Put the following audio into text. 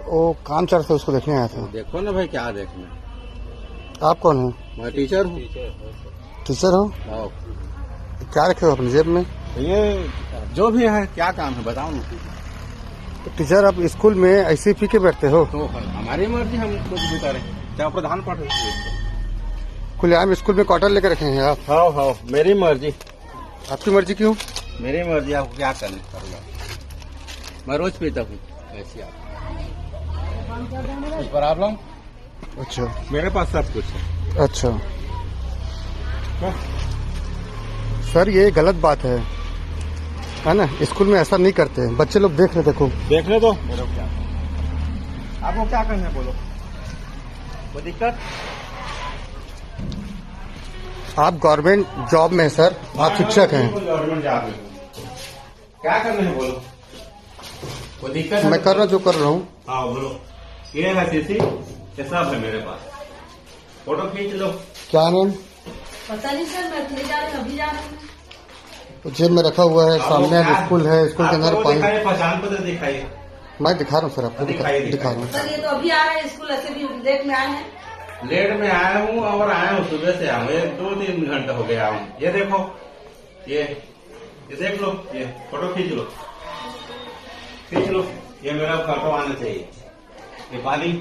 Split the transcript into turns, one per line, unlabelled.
वो काम चल रहा था, उसको देखने आया था।
देखो ना भाई, क्या देखना।
आप कौन है?
मैं टीचर हूँ।
टीचर हो?
आओ।
क्या रखे हो अपनी जेब में?
ये जो भी है, क्या काम है बताओ ना।
तो टीचर आप स्कूल में ऐसे पी के बैठते हो?
तो हमारी मर्जी, हम कुछ भी करें, चाहे प्रधान पढ़े।
खुलेआम स्कूल में क्वार्टर लेकर रखे हैं आप?
हाँ, मेरी मर्जी।
आपकी मर्जी क्यों?
मेरी मर्जी, आपको क्या करना पड़ेगा। मैं रोज पीता हूँ ऐसी। आप प्रॉब्लम?
अच्छा,
मेरे पास सब कुछ है।
अच्छा सर, ये गलत बात है ना? स्कूल में ऐसा नहीं करते, बच्चे लोग देख रहे। देखो,
देखने दो। मेरे को क्या, आपको क्या करना है बोलो, कोई दिक्कत?
आप गवर्नमेंट जॉब में हैं सर, आप शिक्षक हैं।
गवर्नमेंट जॉब में क्या करना है बोलो, कोई दिक्कत?
मैं कर रहा जो कर रहा हूँ।
हाँ बोलो। ये है सीसी, ये सब है मेरे पास, फोटो खींच लो।
क्या नाम?
पता नहीं सर, मैं ले जा रही हूँ, अभी जा रही हूँ।
तो जेब में रखा हुआ है, सामने स्कूल है, स्कूल के अंदर पानी।
पहचान पत्र दिखाइए।
मैं दिखा रहा हूँ सर, आपको दिखा रहा हूँ।
सर ये तो अभी आ रहे हैं स्कूल, ऐसे भी लेट में आए हैं।
लेट में आया हूँ और आया हूँ सुबह से, आया हूँ 2-3 घंटा हो गया हूँ। ये देखो, ये देख लो, ये फोटो खींच लो, ये मेरा फोटो आना चाहिए। ये पाली